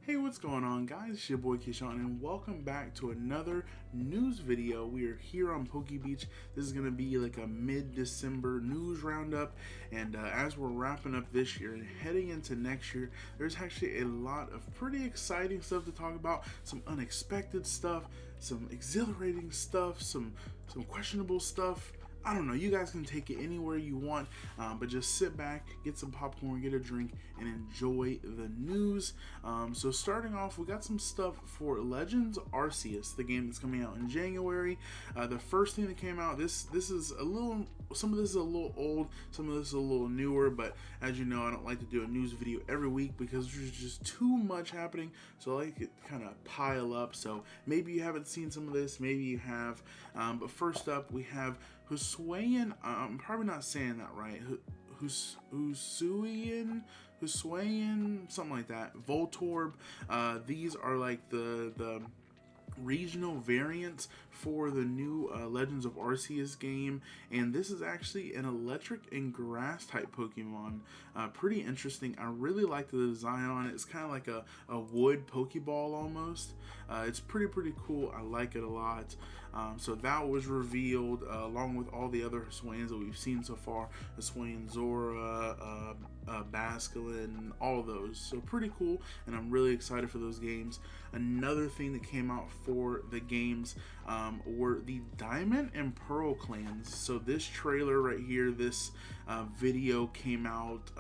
Hey, what's going on, guys? It's your boy Keyshawn, and welcome back to another news video. We are here on PokeBeach. This is going to be like a mid-December news roundup, and as we're wrapping up this year and heading into next year, there's actually a lot of pretty exciting stuff to talk about, some unexpected stuff, some exhilarating stuff, some questionable stuff. I don't know, you guys can take it anywhere you want, but just sit back, get some popcorn, get a drink, and enjoy the news. So starting off, we got some stuff for Legends Arceus, the game that's coming out in January. The first thing that came out, this is a little, some of this is a little old, some of this is a little newer, but as you know, I don't like to do a news video every week because there's just too much happening, so I like it kind of pile up. So maybe you haven't seen some of this, maybe you have, but first up, we have Hisuian, I'm probably not saying that right, Hisuian, something like that, Voltorb. These are like the regional variants for the new Legends of Arceus game, and this is actually an electric and grass type Pokemon. Pretty interesting. I really like the design on it. It's kind of like a wood Pokeball almost. It's pretty cool. I like it a lot. So that was revealed along with all the other Hisuians that we've seen so far. Hisuian Zora, Basculin, all those. So pretty cool, and I'm really excited for those games. Another thing that came out for the games were the Diamond and Pearl clans. So this trailer right here, this video came out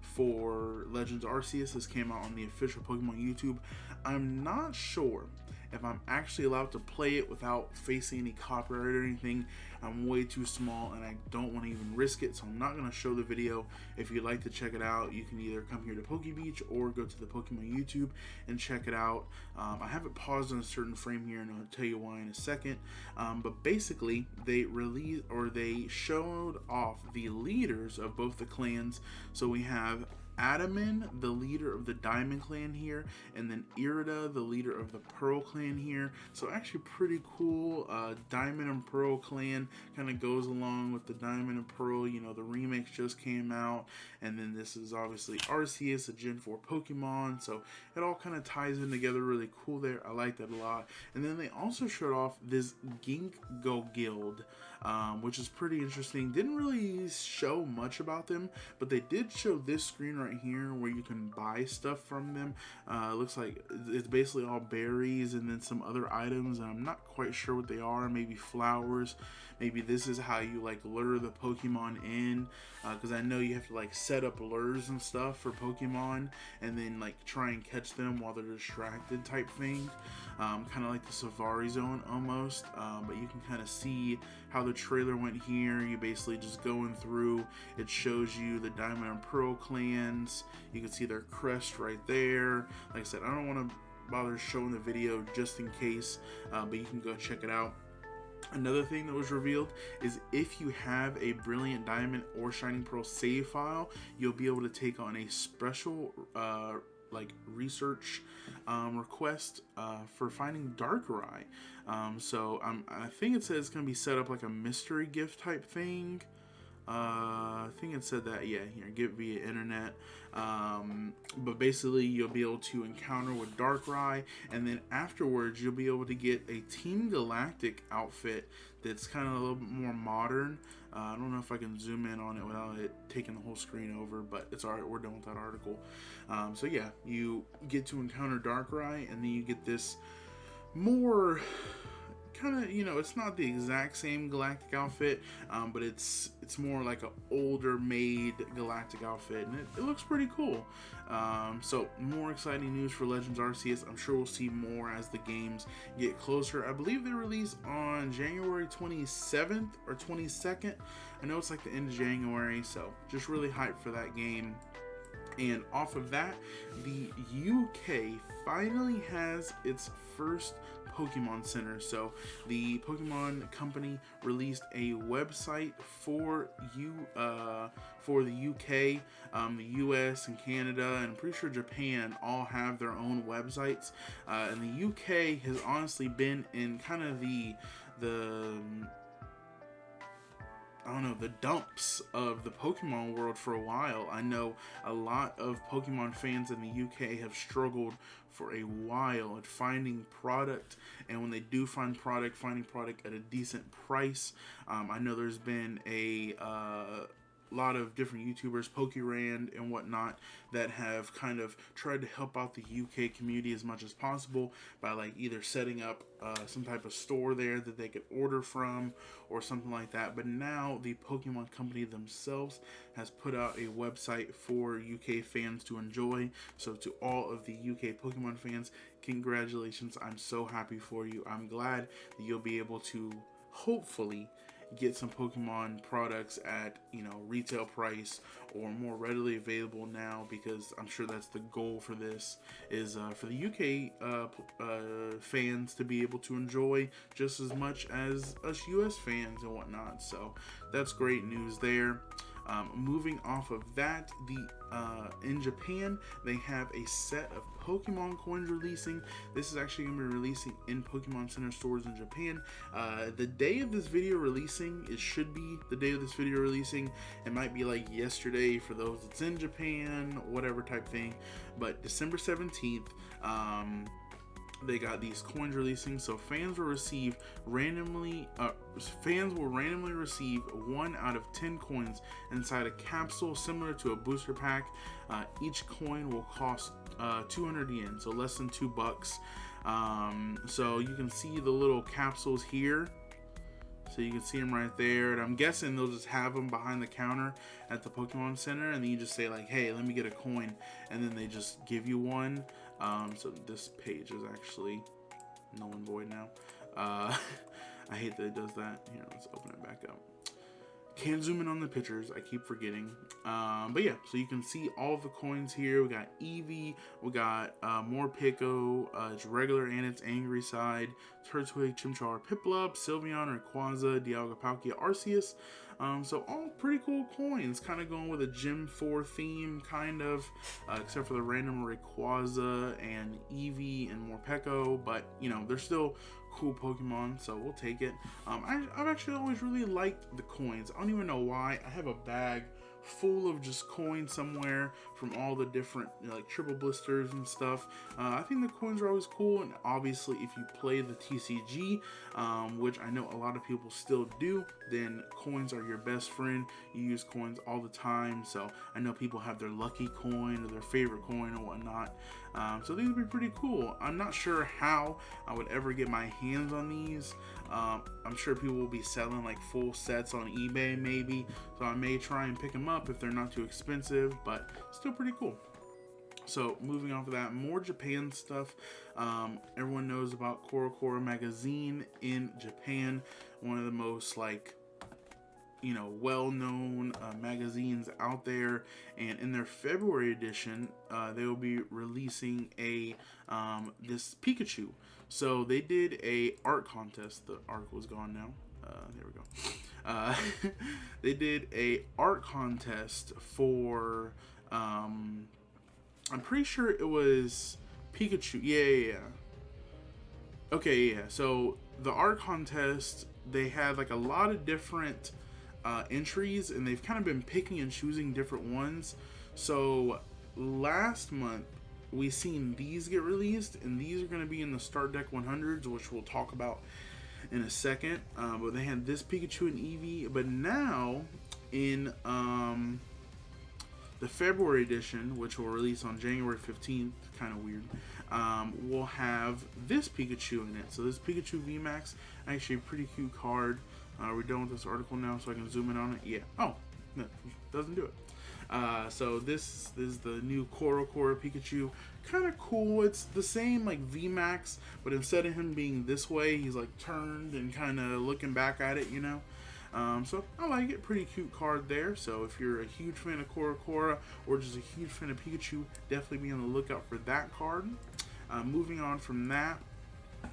for Legends Arceus. This came out on the official Pokemon YouTube. I'm not sure if I'm actually allowed to play it without facing any copyright or anything. I'm way too small and I don't want to even risk it, so I'm not going to show the video. If you'd like to check it out, you can either come here to PokeBeach or go to the Pokemon YouTube and check it out. I have it paused on a certain frame here, and I'll tell you why in a second. But basically, they released, or they showed off the leaders of both the clans. So we have Adaman, the leader of the Diamond clan here, and then Irida, the leader of the Pearl clan here. So actually pretty cool. Diamond and Pearl clan kind of goes along with the Diamond and Pearl. You know, the remix just came out, and then this is obviously Arceus, a Gen 4 Pokemon. So it all kind of ties in together really cool there. I like that a lot. And then they also showed off this Ginkgo Guild, which is pretty interesting. Didn't really show much about them, but they did show this screen right here where you can buy stuff from them. Looks like it's basically all berries and then some other items, and I'm not quite sure what they are. Maybe flowers. Maybe this is how you like lure the Pokemon in, because I know you have to like set up lures and stuff for Pokemon and then like try and catch them while they're distracted type thing. Kind of like the Safari Zone almost, but you can kind of see how the trailer went here. You basically just going through, it shows you the Diamond and Pearl clans. You can see their crest right there. Like I said, I don't want to bother showing the video just in case, but you can go check it out. Another thing that was revealed is if you have a Brilliant Diamond or Shining Pearl save file, you'll be able to take on a special like research request for finding Darkrai. So I think it says it's going to be set up like a mystery gift type thing. I think it said that, yeah, here, get via internet. But basically you'll be able to encounter with Darkrai, and then afterwards you'll be able to get a Team Galactic outfit that's kind of a little bit more modern. I don't know if I can zoom in on it without it taking the whole screen over, but it's alright, we're done with that article. So yeah, you get to encounter Darkrai, and then you get this more kind of, you know, it's not the exact same Galactic outfit, but it's more like an older made Galactic outfit, and it looks pretty cool. So more exciting news for Legends Arceus. I'm sure we'll see more as the games get closer. I believe they release on January 27th or 22nd. I know it's like the end of January, so just really hyped for that game. And off of that, the UK finally has its first Pokemon Center. So the Pokemon company released a website for the UK, the US and Canada, and I'm pretty sure Japan all have their own websites. And the UK has honestly been in kind of the I don't know, the dumps of the Pokemon world for a while. I know a lot of Pokemon fans in the UK have struggled for a while at finding product, and when they do find product, finding product at a decent price. I know there's been a lot of different YouTubers, PokeRand and whatnot, that have kind of tried to help out the UK community as much as possible by like either setting up some type of store there that they could order from or something like that. But now the Pokemon company themselves has put out a website for UK fans to enjoy. So to all of the UK Pokemon fans, congratulations. I'm so happy for you. I'm glad that you'll be able to hopefully get some Pokemon products at, you know, retail price or more readily available now, because I'm sure that's the goal for this, is for the UK fans to be able to enjoy just as much as us US fans and whatnot. So that's great news there. Moving off of that, in Japan, they have a set of Pokemon coins releasing. This is actually going to be releasing in Pokemon Center stores in Japan. The day of this video releasing, it should be the day of this video releasing. It might be like yesterday for those that's in Japan, whatever type thing. But December 17th, they got these coins releasing, so fans will randomly receive 1 out of 10 coins inside a capsule similar to a booster pack. Each coin will cost 200 yen, so less than $2. So you can see the little capsules here. So you can see them right there, and I'm guessing they'll just have them behind the counter at the Pokemon Center, and then you just say like, hey, let me get a coin, and then they just give you one. So this page is actually null and void now. I hate that it does that. Here, let's open it back up. Can't zoom in on the pictures, I keep forgetting. But yeah, so you can see all of the coins here. We got Eevee, we got Morpeko, it's regular and its angry side, Turtwig, Chimchar, Piplup, Sylveon, Rayquaza, Dialga, Palkia, Arceus. So all pretty cool coins, kind of going with a Gym 4 theme, kind of, except for the random Rayquaza and Eevee and Morpeko, but you know, they're still cool Pokemon, so we'll take it. I've actually always really liked the coins. I don't even know why. I have a bag full of just coins somewhere from all the different, you know, like triple blisters and stuff. I think the coins are always cool, and obviously if you play the TCG, which I know a lot of people still do, then coins are your best friend. You use coins all the time, so I know people have their lucky coin or their favorite coin or whatnot. So these would be pretty cool. I'm not sure how I would ever get my hands on these. I'm sure people will be selling like full sets on eBay maybe, so I may try and pick them up if they're not too expensive, but still pretty cool. So moving off of that, more Japan stuff. Everyone knows about CoroCoro magazine in Japan, one of the most like, you know, well-known magazines out there, and in their February edition, they will be releasing a this Pikachu. So they did a art contest. The article's gone now. There we go. They did a art contest for I'm pretty sure it was Pikachu. Yeah. Okay, yeah. So the art contest, they had like a lot of different entries, and they've kind of been picking and choosing different ones. So last month we seen these get released, and these are going to be in the Start Deck 100s, which we'll talk about in a second. But they had this Pikachu and Eevee, but now in the February edition, which will release on January 15th, kind of weird, we'll have this Pikachu in it. So this Pikachu V-Max, actually a pretty cute card. We're done with this article now, so I can zoom in on it. Yeah. Oh, no, doesn't do it. So this is the new CoroCoro Pikachu. Kind of cool. It's the same like V-Max, but instead of him being this way, he's like turned and kind of looking back at it, you know. So I like it. Pretty cute card there. So if you're a huge fan of CoroCoro or just a huge fan of Pikachu, definitely be on the lookout for that card. Moving on from that,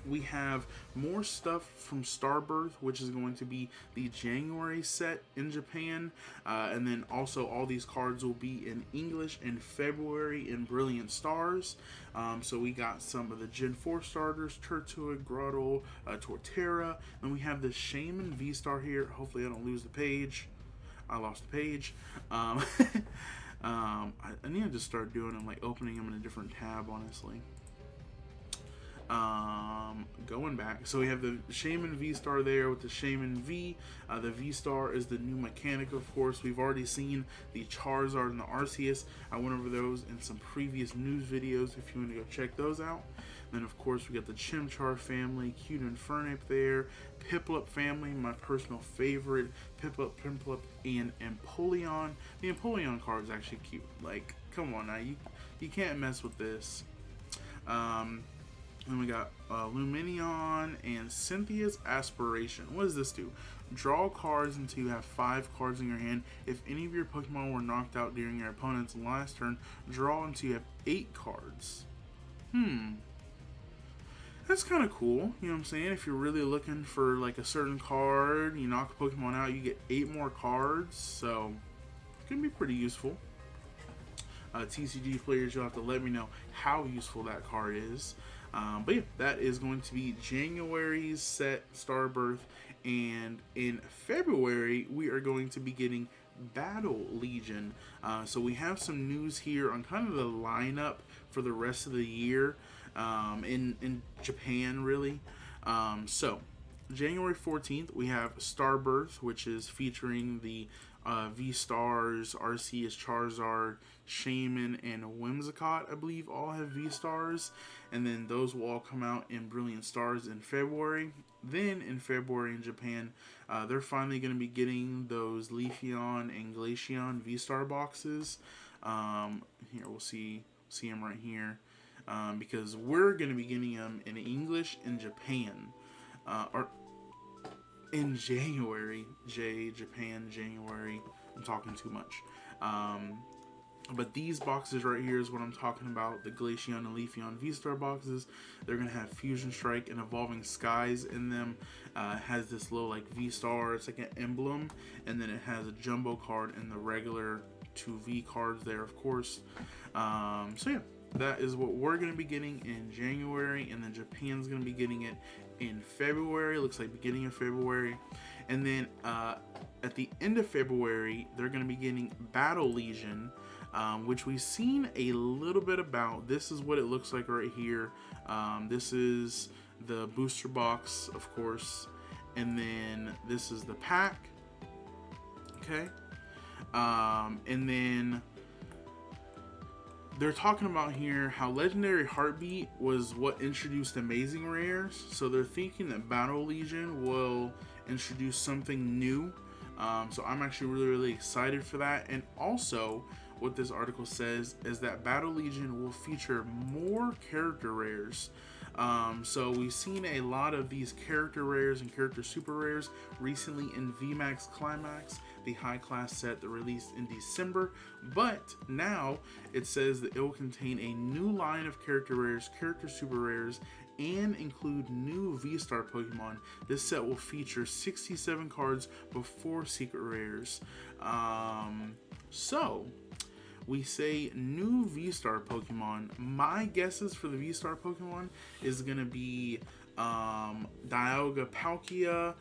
We have more stuff from Starbirth, which is going to be the January set in Japan. And then also all these cards will be in English in February in Brilliant Stars. So we got some of the Gen 4 starters, Turtwig, Grottle, Torterra. And we have the Shaman V-Star here. Hopefully I don't lose the page. I lost the page. I need to just start doing them, like opening them in a different tab, honestly. Going back, so we have the Shaman V-Star there with the Shaman V. The V-Star is the new mechanic, of course. We've already seen the Charizard and the Arceus. I went over those in some previous news videos if you want to go check those out. Then, of course, we got the Chimchar family, Cute Infernape there, Piplup family, my personal favorite, Piplup, Piplup, and Empoleon. The Empoleon card is actually cute. Like, come on now, you can't mess with this. Then we got Luminion and Cynthia's Aspiration. What does this do? Draw cards until you have 5 cards in your hand. If any of your Pokemon were knocked out during your opponent's last turn, draw until you have 8 cards. That's kind of cool, you know what I'm saying? If you're really looking for like a certain card, you knock a Pokemon out, you get 8 more cards. So, it can be pretty useful. TCG players, you'll have to let me know how useful that card is. But yeah, that is going to be January's set, Starbirth, and in February we are going to be getting Battle Legion. So we have some news here on kind of the lineup for the rest of the year in Japan, really. So January 14th we have Starbirth, which is featuring the V-Stars, Arceus, Charizard, Shaman, and Whimsicott, I believe, all have V-Stars. And then those will all come out in Brilliant Stars in February. Then in February in Japan, they're finally going to be getting those Leafeon and Glaceon V-Star boxes. Here, we'll see them right here. Because we're going to be getting them in English in Japan. Or in January. Japan, January. I'm talking too much. But these boxes right here is what I'm talking about. The Glaceon and Leafeon V-Star boxes. They're going to have Fusion Strike and Evolving Skies in them. Has this little like V-Star. It's like an emblem. And then it has a Jumbo card and the regular 2V cards there, of course. So yeah, that is what we're going to be getting in January. And then Japan's going to be getting it in February. Looks like beginning of February. And then at the end of February, they're going to be getting Battle Legion. Which we've seen a little bit about. This is what it looks like right here. This is the booster box, of course, and then this is the pack. Okay, and then they're talking about here how Legendary Heartbeat was what introduced Amazing Rares. So they're thinking that Battle Legion will introduce something new. So I'm actually really excited for that. And also, what this article says is that Battle Legion will feature more character rares. So we've seen a lot of these character rares and character super rares recently in V-Max Climax, the high class set that released in December. But now it says that it will contain a new line of character rares, character super rares, and include new V-Star Pokemon. This set will feature 67 cards before secret rares. So we say new V-Star Pokemon. My guesses for the V-Star Pokemon is going to be Dialga Palkia,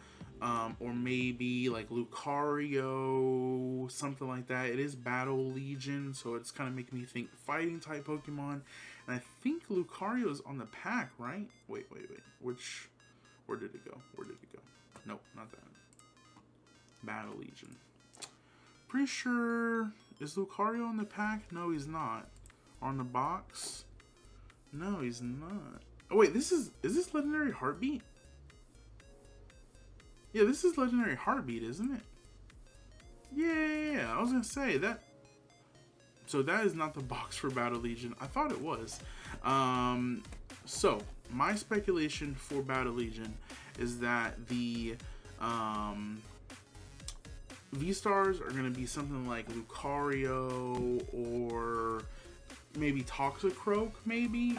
or maybe like Lucario, something like that. It is Battle Legion, so it's kind of making me think fighting type Pokemon. And I think Lucario is on the pack, right? Wait. Where did it go? Nope, not that. Battle Legion. Pretty sure... Is Lucario on the pack? No, he's not. On the box? No, he's not. Oh wait, is this Legendary Heartbeat? Yeah, this is Legendary Heartbeat, isn't it? Yeah, I was gonna say that. So that is not the box for Battle Legion. I thought it was. So my speculation for Battle Legion is that the V-Stars are going to be something like Lucario or maybe Toxicroak, maybe.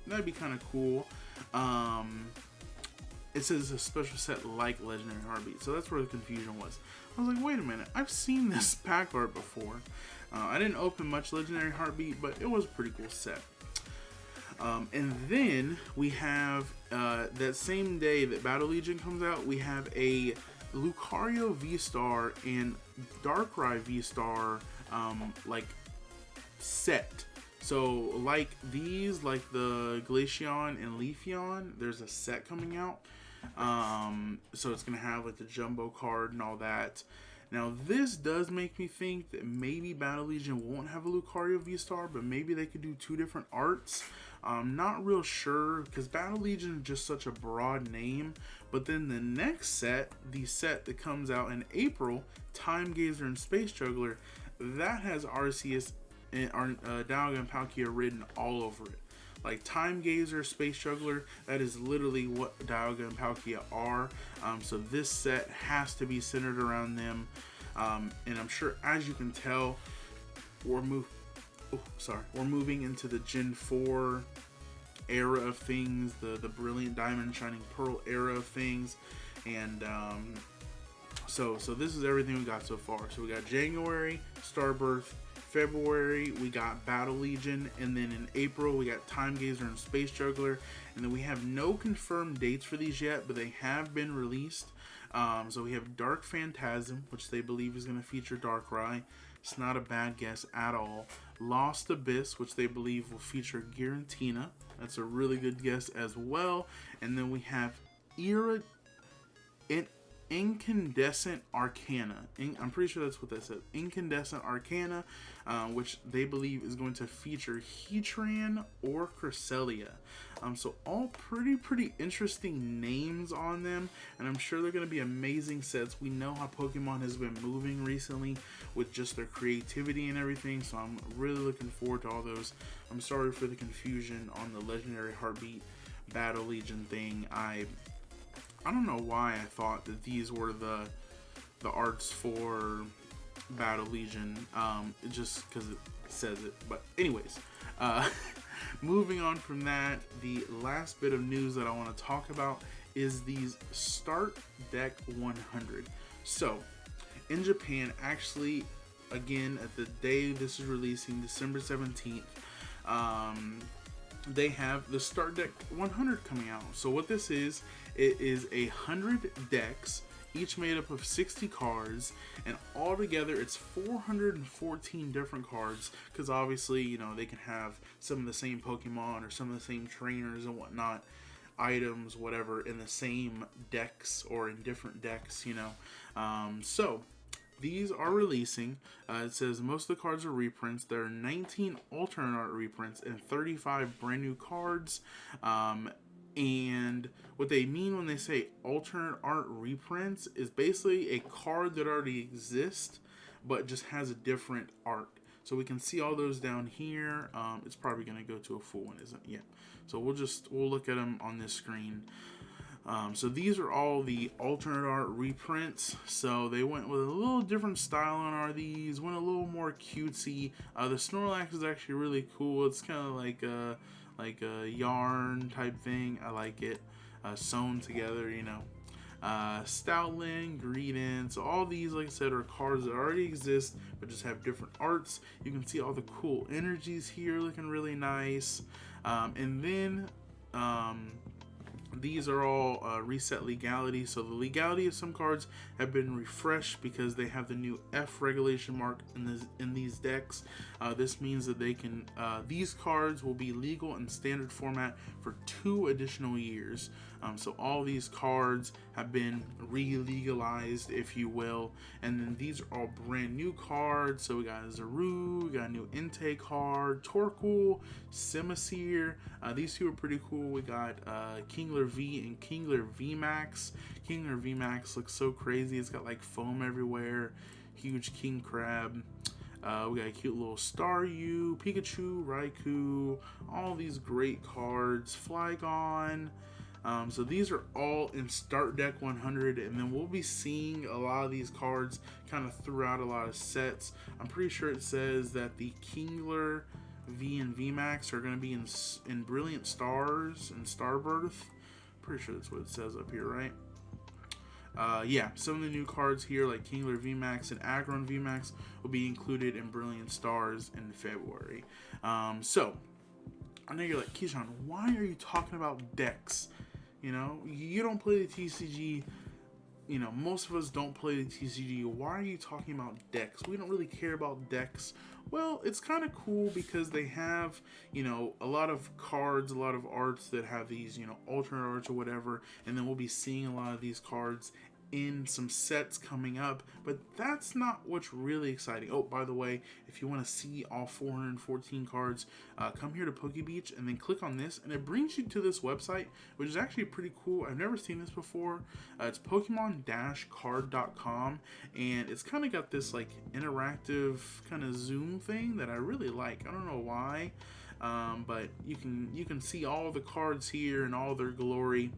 that'd be kind of cool. It says a special set like Legendary Heartbeat, so that's where the confusion was. I was like, wait a minute, I've seen this pack art before. I didn't open much Legendary Heartbeat, but it was a pretty cool set. And then we have, that same day that Battle Legion comes out, we have a Lucario V-Star and Darkrai V-Star, like, set. So, like these, like the Glaceon and Leafeon, there's a set coming out. So it's going to have, like, the Jumbo card and all that. Now, this does make me think that maybe Battle Legion won't have a Lucario V-Star, but maybe they could do two different arts. I'm not real sure, because Battle Legion is just such a broad name. But then the next set, the set that comes out in April, Time Gazer and Space Juggler, that has Arceus and Dialga and Palkia written all over it. Like Time Gazer, Space Juggler, that is literally what Dialga and Palkia are. So this set has to be centered around them. And I'm sure, as you can tell, we're moving into the Gen 4 era of things, the Brilliant Diamond Shining Pearl era of things. And so this is everything we got so far. So we got January, Starbirth. February, we got Battle Legion, and then in April, we got Time Gazer and Space Juggler, and then we have no confirmed dates for these yet, but they have been released. So we have Dark Phantasm, which they believe is going to feature Darkrai. It's not a bad guess at all. Lost Abyss, which they believe will feature Giratina. That's a really good guess as well. And then we have Incandescent Arcana. I'm pretty sure that's what that says. Incandescent Arcana, which they believe is going to feature Heatran or Cresselia. So all pretty interesting names on them, and I'm sure they're going to be amazing sets. We know how Pokemon has been moving recently with just their creativity and everything, so I'm really looking forward to all those. I'm sorry for the confusion on the Legendary Heartbeat Battle Legion thing. I don't know why I thought that these were the arts for Battle Legion, just because it says it. But anyways, moving on from that, the last bit of news that I want to talk about is these Start Deck 100. So, in Japan, actually, again, at the day this is releasing, December 17th, they have the Start Deck 100 coming out. So what this is, it is 100 decks, each made up of 60 cards, and altogether it's 414 different cards, because obviously, you know, they can have some of the same Pokemon or some of the same trainers and whatnot, items, whatever, in the same decks or in different decks, you know. So these are releasing. It says most of the cards are reprints. There are 19 alternate art reprints and 35 brand new cards. And what they mean when they say alternate art reprints is basically a card that already exists, but just has a different art. So we can see all those down here. It's probably going to go to a full one, isn't it? Yeah. So we'll look at them on this screen. So these are all the alternate art reprints. So they went with a little different style on are these, went a little more cutesy. The Snorlax is actually really cool. It's kind of like a yarn type thing. I like it. Sewn together, you know. Stoutland, Greedent. So all these, like I said, are cards that already exist but just have different arts. You can see all the cool energies here looking really nice. And then these are all reset legality. So the legality of some cards have been refreshed because they have the new F regulation mark in these decks. This means that they can these cards will be legal in standard format for 2 additional years. So all these cards have been re-legalized, if you will, and then these are all brand new cards. So we got Zaru, we got a new Entei card, Torkoal, Simisear. These two are pretty cool. We got Kingler V and Kingler V-Max. Kingler V-Max looks so crazy. It's got like foam everywhere. Huge king crab. We got a cute little Staryu, Pikachu, Raikou, all these great cards, Flygon. So these are all in Start Deck 100, and then we'll be seeing a lot of these cards kind of throughout a lot of sets. I'm pretty sure it says that the Kingler V and V-Max are going to be in Brilliant Stars and Starbirth. Pretty sure that's what it says up here, right? Yeah, some of the new cards here, like Kingler V-Max and Aggron V-Max, will be included in Brilliant Stars in February. So, I know you're like, Keyshawn, why are you talking about decks? You know, you don't play the TCG. You know, most of us don't play the TCG. Why are you talking about decks? We don't really care about decks. Well, it's kind of cool because they have, you know, a lot of cards, a lot of arts that have these, you know, alternate arts or whatever. And then we'll be seeing a lot of these cards in some sets coming up, but that's not what's really exciting. Oh, by the way, if you want to see all 414 cards, come here to PokeBeach and then click on this, and it brings you to this website, which is actually pretty cool. I've never seen this before. It's Pokemon-card.com, and it's kind of got this like interactive kind of zoom thing that I really like. I don't know why, but you can see all the cards here in all their glory.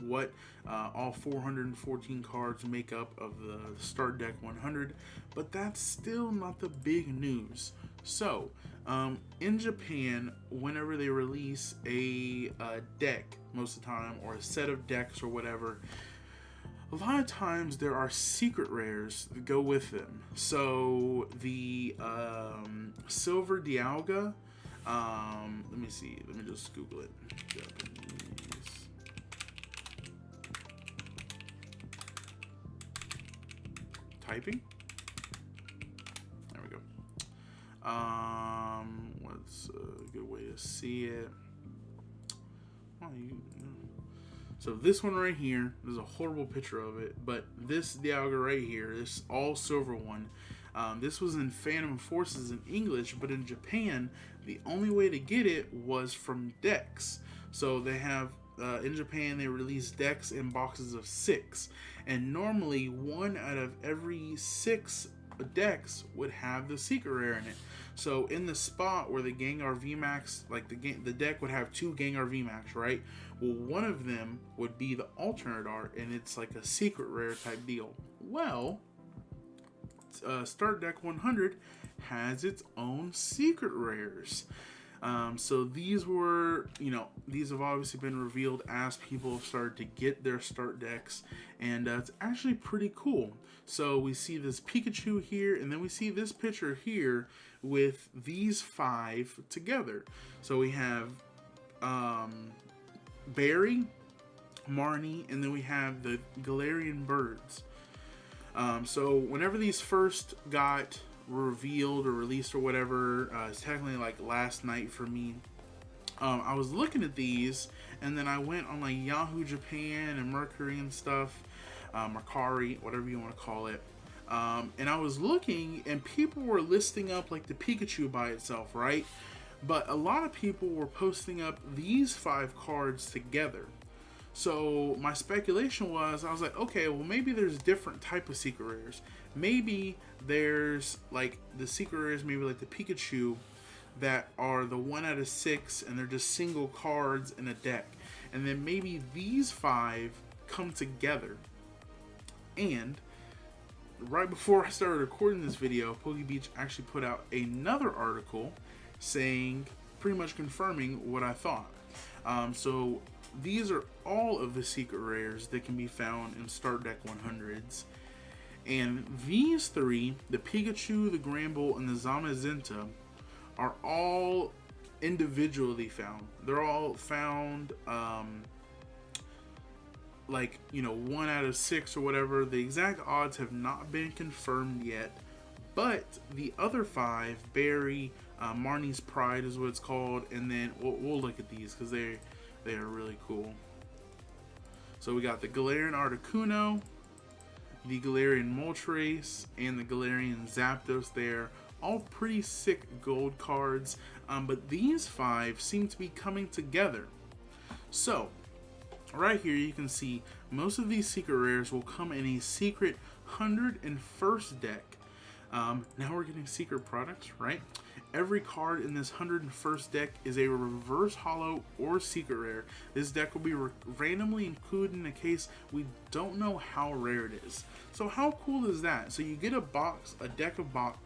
What all 414 cards make up of the Start Deck 100, but that's still not the big news. So, in Japan, whenever they release a deck, most of the time, or a set of decks or whatever, a lot of times there are secret rares that go with them. So, the Silver Dialga, let me see, let me just Google it. Typing. There we go. What's a good way to see it? So this one right here, there's a horrible picture of it, but this Dialga right here, this all silver one, this was in Phantom Forces in English, but in Japan, the only way to get it was from decks. So they have, in Japan, they release decks in boxes of 6. And normally, 1 out of every 6 decks would have the secret rare in it. So in the spot where the Gengar V-Max, like the deck would have 2 Gengar V-Max, right? Well, one of them would be the alternate art, and it's like a secret rare type deal. Well, Start Deck 100 has its own secret rares. So these were, you know, these have obviously been revealed as people have started to get their start decks, and it's actually pretty cool. So we see this Pikachu here, and then we see this picture here with these 5 together. So we have Barry, Marnie, and then we have the Galarian birds. So whenever these first got revealed or released or whatever, it's technically like last night for me. I was looking at these, and then I went on like Yahoo Japan and Mercury and stuff, Mercari, whatever you want to call it, and I was looking, and people were listing up like the Pikachu by itself, right? But a lot of people were posting up these 5 cards together. So my speculation was, I was like, okay, well maybe there's different type of secret rares. Maybe there's like the secret rares, maybe like the Pikachu, that are the 1 out of 6, and they're just single cards in a deck. And then maybe these 5 come together. And right before I started recording this video, PokeBeach actually put out another article saying, pretty much confirming what I thought. So these are all of the secret rares that can be found in Start Deck 100s. And these 3, the Pikachu, the Granbull, and the Zamazenta, are all individually found. They're all found, like, you know, 1 out of 6 or whatever. The exact odds have not been confirmed yet. But the other 5, Barry, Marnie's Pride is what it's called, and then we'll look at these because they are really cool. So we got the Galarian Articuno, the Galarian Moltres, and the Galarian Zapdos there. All pretty sick gold cards, but these 5 seem to be coming together. So, right here you can see most of these secret rares will come in a secret 101st deck. Now we're getting secret products, right? Every card in this 101st deck is a reverse holo or secret rare. This deck will be randomly included in a case we don't know how rare it is. So how cool is that? So you get a box, a deck of box.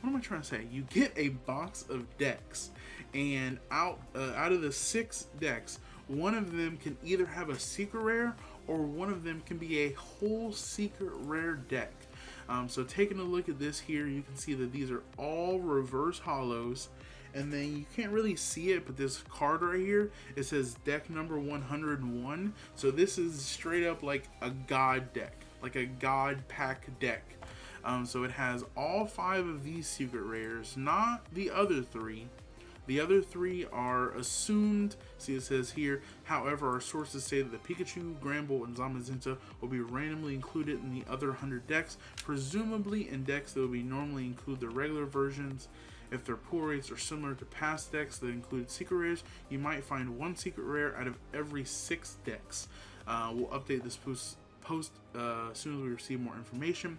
what am I trying to say? You get a box of decks, and out of the 6 decks, one of them can either have a secret rare, or one of them can be a whole secret rare deck. So taking a look at this here, you can see that these are all reverse hollows, and then you can't really see it, but this card right here, it says deck number 101. So this is straight up like a god deck, like a god pack deck. So it has all 5 of these secret rares, not the other 3. The other 3 are assumed. See, it says here, however, our sources say that the Pikachu, Granbull, and Zamazenta will be randomly included in the other 100 decks, presumably in decks that would normally include the regular versions. If their pull rates are similar to past decks that include secret rares, you might find 1 secret rare out of every 6 decks. We'll update this post as soon as we receive more information.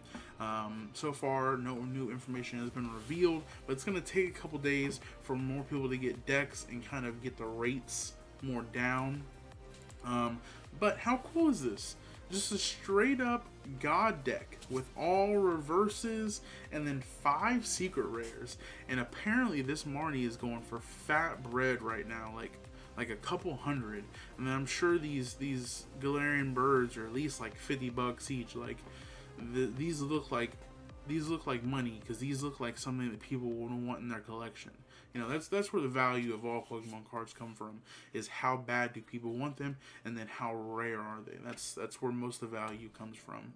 So far, no new information has been revealed, but it's going to take a couple days for more people to get decks and kind of get the rates more down. But how cool is this? Just a straight up god deck with all reverses and then 5 secret rares. And apparently this Marnie is going for fat bread right now, like a couple hundred. And then I'm sure these Galarian birds are at least like $50 each. Like these look like money, because these look like something that people would want in their collection. You know, that's where the value of all Pokemon cards come from, is how bad do people want them, and then how rare are they. That's where most of the value comes from.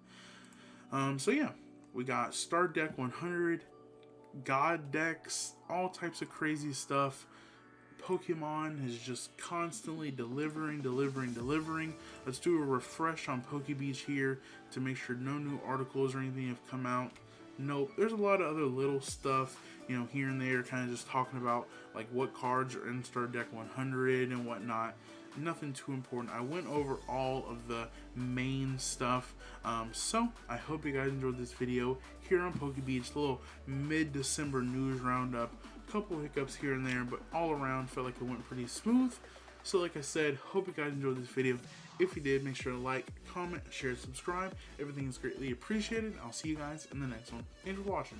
So yeah, we got Star Deck 100, God decks, all types of crazy stuff. Pokemon is just constantly delivering. Let's do a refresh on PokeBeach here to make sure no new articles or anything have come out. Nope, there's a lot of other little stuff, you know, here and there, kind of just talking about like what cards are in Star Deck 100 and whatnot. Nothing too important. I went over all of the main stuff. So I hope you guys enjoyed this video here on PokeBeach, the little mid-December news roundup. Couple hiccups here and there, but all around felt like it went pretty smooth. So like I said, hope you guys enjoyed this video. If you did, make sure to like, comment, share, subscribe. Everything is greatly appreciated. I'll see you guys in the next one. Thanks for watching.